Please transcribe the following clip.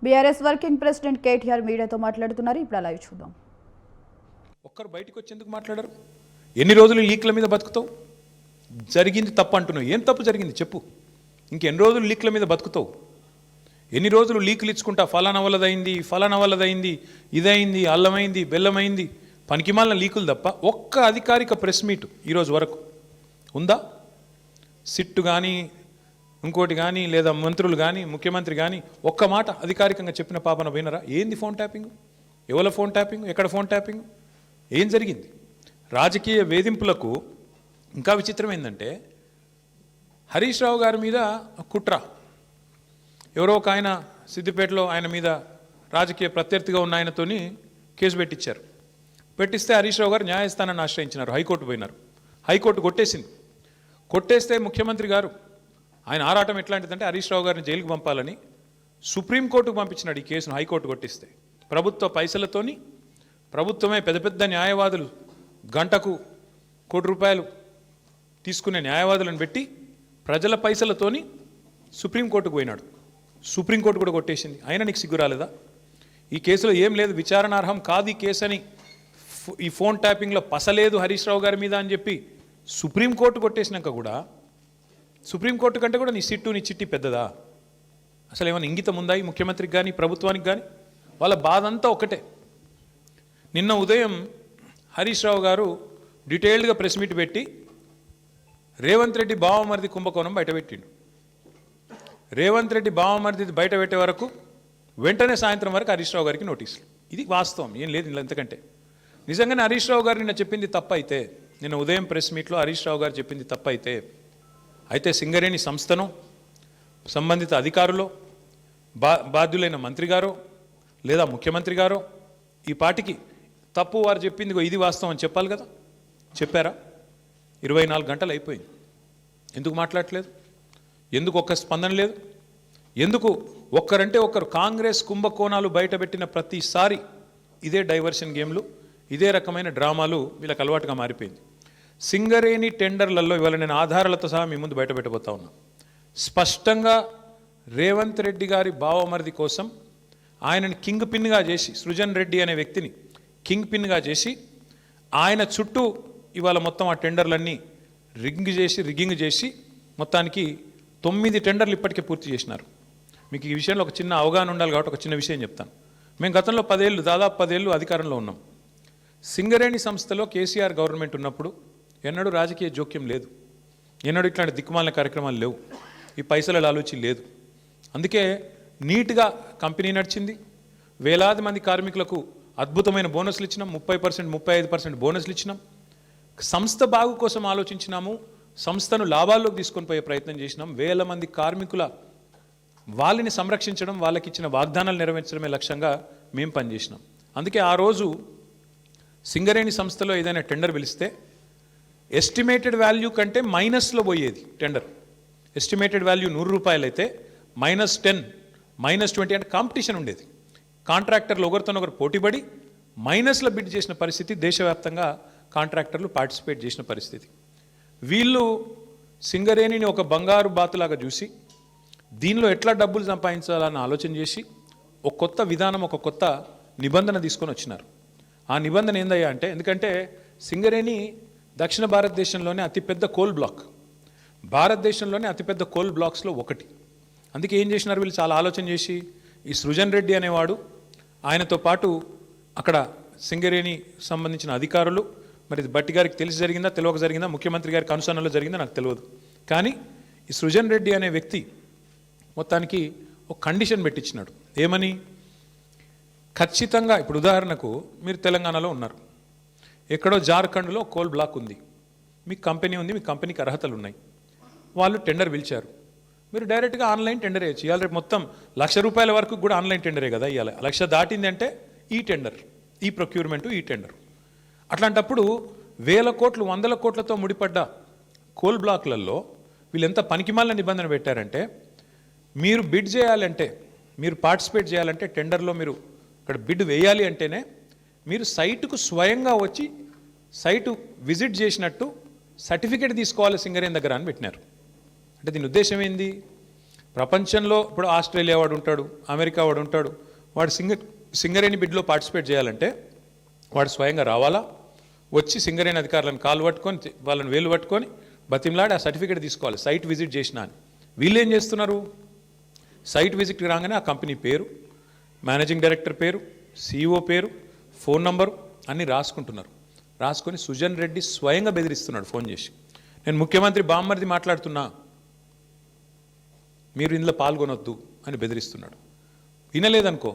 BRS working president KTR మీడియాతో మాట్లాడుతున్నారు. ఇప్పుడు లైవ్ చూద్దాం. ఒక్కరు బయటకు వచ్చేందుకు మాట్లాడారు? ఎన్ని రోజులు లీక్ల మీద బతుకుతావు? జరిగింది తప్పు అంటున్నావు. ఏం తప్పు జరిగింది చెప్పు. ఇంకెన్ని రోజులు లీక్ల మీద బతుకుతావు? ఎన్ని రోజులు లీకులు ఇచ్చుకుంటా ఫలానా వల్లదైంది, ఇదైంది, అల్లమైంది, బెల్లమైంది, పనికిమాలిన లీకులు తప్ప ఒక్క అధికారిక ప్రెస్ మీట్ ఈరోజు వరకు ఉందా? సిట్టు కానీ ఇంకోటి కానీ లేదా మంత్రులు కానీ ముఖ్యమంత్రి కానీ ఒక్క మాట అధికారికంగా చెప్పిన పాపన వినరా? ఏంది ఫోన్ ట్యాపింగ్? ఎవరి ఫోన్ ట్యాపింగ్? ఎక్కడ ఫోన్ ట్యాపింగ్? ఏం జరిగింది? రాజకీయ వేధింపులకు ఇంకా విచిత్రం ఏంటంటే హరీష్ రావు గారి మీద కుట్ర, ఎవరో ఒక ఆయన సిద్దిపేటలో ఆయన మీద రాజకీయ ప్రత్యర్థిగా ఉన్న ఆయనతోని కేసు పెట్టించారు. పెట్టిస్తే హరీష్ రావు గారు న్యాయస్థానాన్ని ఆశ్రయించినారు, హైకోర్టు పోయినారు. హైకోర్టు కొట్టేసింది. కొట్టేస్తే ముఖ్యమంత్రి గారు ఆయన ఆరాటం ఎట్లాంటిదంటే హరీష్ రావు గారిని జైలుకు పంపాలని సుప్రీంకోర్టుకు పంపించినాడు ఈ కేసును. హైకోర్టు కొట్టిస్తే ప్రభుత్వ పైసలతోని, ప్రభుత్వమే పెద్ద పెద్ద న్యాయవాదులు గంటకు ₹1 కోటి తీసుకునే న్యాయవాదులను పెట్టి ప్రజల పైసలతోని సుప్రీంకోర్టుకు పోయినాడు. సుప్రీంకోర్టు కూడా కొట్టేసింది. అయినా నీకు సిగ్గు రాలేదా? ఈ కేసులో ఏం లేదు, విచారణార్హం కాదు ఈ కేసు అని, ఈ ఫోన్ ట్యాపింగ్లో పసలేదు హరీష్ రావు గారి మీద అని చెప్పి సుప్రీంకోర్టు కొట్టేసినాక కూడా, సుప్రీంకోర్టు కంటే కూడా నీ సిట్టు నీ చిట్టి పెద్దదా? అసలు ఏమైనా ఇంగితం ఉందా ఈ ముఖ్యమంత్రికి కానీ ప్రభుత్వానికి కానీ? వాళ్ళ బాధ అంతా ఒకటే. నిన్న ఉదయం హరీష్ రావు గారు డీటెయిల్డ్గా ప్రెస్ మీట్ పెట్టి రేవంత్ రెడ్డి బావమరిది కుంభకోణం బయటపెట్టిండు. రేవంత్ రెడ్డి బావమరిది బయట పెట్టే వరకు వెంటనే సాయంత్రం వరకు హరీష్ రావు గారికి నోటీసులు. ఇది వాస్తవం, ఏం లేదు ఇలా. ఎంతకంటే నిజంగానే హరీష్ రావు గారు నిన్న చెప్పింది తప్పైతే, నిన్న ఉదయం ప్రెస్ మీట్లో హరీష్ రావు గారు చెప్పింది తప్పైతే, అయితే సింగరేణి సంస్థను సంబంధిత అధికారులు, బాధ్యులైన మంత్రి గారో లేదా ముఖ్యమంత్రి గారో ఈ పాటికి తప్పు వారు చెప్పింది ఇది వాస్తవం అని చెప్పాలి కదా. చెప్పారా? 24 గంటలు అయిపోయింది. ఎందుకు మాట్లాడట్లేదు? ఎందుకు ఒక్క స్పందన లేదు? ఎందుకు ఒక్కరంటే ఒక్కరు? కాంగ్రెస్ కుంభకోణాలు బయటపెట్టిన ప్రతిసారి ఇదే డైవర్షన్ గేమ్లు, ఇదే రకమైన డ్రామాలు వీళ్ళకి అలవాటుగా మారిపోయింది. సింగరేణి టెండర్లలో ఇవాళ నేను ఆధారాలతో సహా మీ ముందు బయటపెట్టబోతా ఉన్నా. స్పష్టంగా రేవంత్ రెడ్డి గారి బావమరిది కోసం ఆయనని కింగ్ పిన్గా చేసి, సృజన్ రెడ్డి అనే వ్యక్తిని కింగ్ పిన్గా చేసి ఆయన చుట్టూ ఇవాళ మొత్తం ఆ టెండర్లన్నీ రిగ్గింగ్ చేసి మొత్తానికి 9 టెండర్లు ఇప్పటికే పూర్తి చేసినారు. మీకు ఈ విషయంలో ఒక చిన్న అవగాహన ఉండాలి కాబట్టి ఒక చిన్న విషయం చెప్తాను. మేము గతంలో దాదాపు 10 ఏళ్ళు అధికారంలో ఉన్నాం. సింగరేణి సంస్థలో కేసీఆర్ గవర్నమెంట్ ఉన్నప్పుడు ఎన్నడూ రాజకీయ జోక్యం లేదు, ఎన్నడూ ఇట్లాంటి దిక్కుమాలిన కార్యక్రమాలు లేవు, ఈ పైసల ఆలోచన లేదు. అందుకే నీట్గా కంపెనీ నడిచింది. వేలాది మంది కార్మికులకు అద్భుతమైన బోనస్లు ఇచ్చినాం, 30%, 35% బోనస్లు ఇచ్చినాం. సంస్థ బాగు కోసం ఆలోచించినాము, సంస్థను లాభాల్లోకి తీసుకొని పోయే ప్రయత్నం చేసినాం. వేల మంది కార్మికుల వాళ్ళని సంరక్షించడం, వాళ్ళకి ఇచ్చిన వాగ్దానాలు నెరవేర్చడమే లక్ష్యంగా మేము పనిచేసినాం. అందుకే ఆ రోజు సింగరేణి సంస్థలో ఏదైనా టెండర్ పిలిస్తే ఎస్టిమేటెడ్ వాల్యూ కంటే మైనస్లో పోయేది టెండర్. ఎస్టిమేటెడ్ వాల్యూ ₹100 అయితే -10, -20 అంటే కాంపిటీషన్ ఉండేది. కాంట్రాక్టర్లు ఒకరితోనొకరు పోటీపడి మైనస్లో బిడ్ చేసిన పరిస్థితి, దేశవ్యాప్తంగా కాంట్రాక్టర్లు పార్టిసిపేట్ చేసిన పరిస్థితి. వీళ్ళు సింగరేణిని ఒక బంగారు బాతులాగా చూసి దీనిలో ఎట్లా డబ్బులు సంపాదించాలని ఆలోచన చేసి ఒక కొత్త విధానం, ఒక కొత్త నిబంధన తీసుకొని వచ్చినారు. ఆ నిబంధన ఏందయ్యా అంటే, ఎందుకంటే సింగరేణి దక్షిణ భారతదేశంలోనే అతిపెద్ద కోల్ బ్లాక్, భారతదేశంలోనే అతిపెద్ద కోల్ బ్లాక్స్లో ఒకటి. అందుకే ఏం చేసినారు వీళ్ళు? చాలా ఆలోచన చేసి ఈ సృజన్ రెడ్డి అనేవాడు, ఆయనతో పాటు అక్కడ సింగరేణి సంబంధించిన అధికారులు, మరి బట్టి గారికి తెలిసి జరిగిందా తెలియక జరిగిందా, ముఖ్యమంత్రి గారికి అనుసరణలో జరిగిందా నాకు తెలియదు, కానీ ఈ సృజన్ రెడ్డి అనే వ్యక్తి మొత్తానికి ఒక కండిషన్ పెట్టించినాడు. ఏమని? ఖచ్చితంగా ఇప్పుడు ఉదాహరణకు మీరు తెలంగాణలో ఉన్నారు, ఎక్కడో జార్ఖండ్లో కోల్ బ్లాక్ ఉంది, మీకు కంపెనీ ఉంది, మీ కంపెనీకి అర్హతలు ఉన్నాయి, వాళ్ళు టెండర్ పిలిచారు, మీరు డైరెక్ట్గా ఆన్లైన్ టెండర్ వేయచ్చు. ఇవాళ రేపు మొత్తం ₹1,00,000 వరకు కూడా ఆన్లైన్ టెండరే కదా. ఇవాళ 1,00,000 దాటింది అంటే ఈ టెండర్, ఈ ప్రొక్యూర్మెంటు, ఈ టెండర్. అట్లాంటప్పుడు వేల కోట్లు, వందల కోట్లతో ముడిపడ్డ కోల్ బ్లాక్లలో వీళ్ళు ఎంత పనికిమాలిన నిబంధన పెట్టారంటే, మీరు బిడ్ చేయాలంటే, మీరు పార్టిసిపేట్ చేయాలంటే టెండర్లో మీరు ఇక్కడ బిడ్ వేయాలి అంటేనే మీరు సైటుకు స్వయంగా వచ్చి సైటు విజిట్ చేసినట్టు సర్టిఫికేట్ తీసుకోవాలి సింగరేణి దగ్గర అని పెట్టినారు. అంటే దీని ఉద్దేశం ఏంది? ప్రపంచంలో ఇప్పుడు ఆస్ట్రేలియా వాడు ఉంటాడు, అమెరికా వాడు ఉంటాడు, వాడు సింగరేణి బిడ్లో పార్టిసిపేట్ చేయాలంటే వాడు స్వయంగా రావాలా, వచ్చి సింగరేణి అధికారులను కాలు పట్టుకొని వాళ్ళని వేలు పట్టుకొని బతిమలాడి ఆ సర్టిఫికేట్ తీసుకోవాలి సైట్ విజిట్ చేసినా అని. వీళ్ళు ఏం చేస్తున్నారు, సైట్ విజిట్కి రాగానే ఆ కంపెనీ పేరు, మేనేజింగ్ డైరెక్టర్ పేరు, CEO పేరు, ఫోన్ నంబరు అన్నీ రాసుకుంటున్నారు. రాసుకొని సుజన్ రెడ్డి స్వయంగా బెదిరిస్తున్నాడు ఫోన్ చేసి, నేను ముఖ్యమంత్రి బామ్మర్ది మాట్లాడుతున్నా, మీరు ఇందులో పాల్గొనొద్దు అని బెదిరిస్తున్నాడు. వినలేదనుకో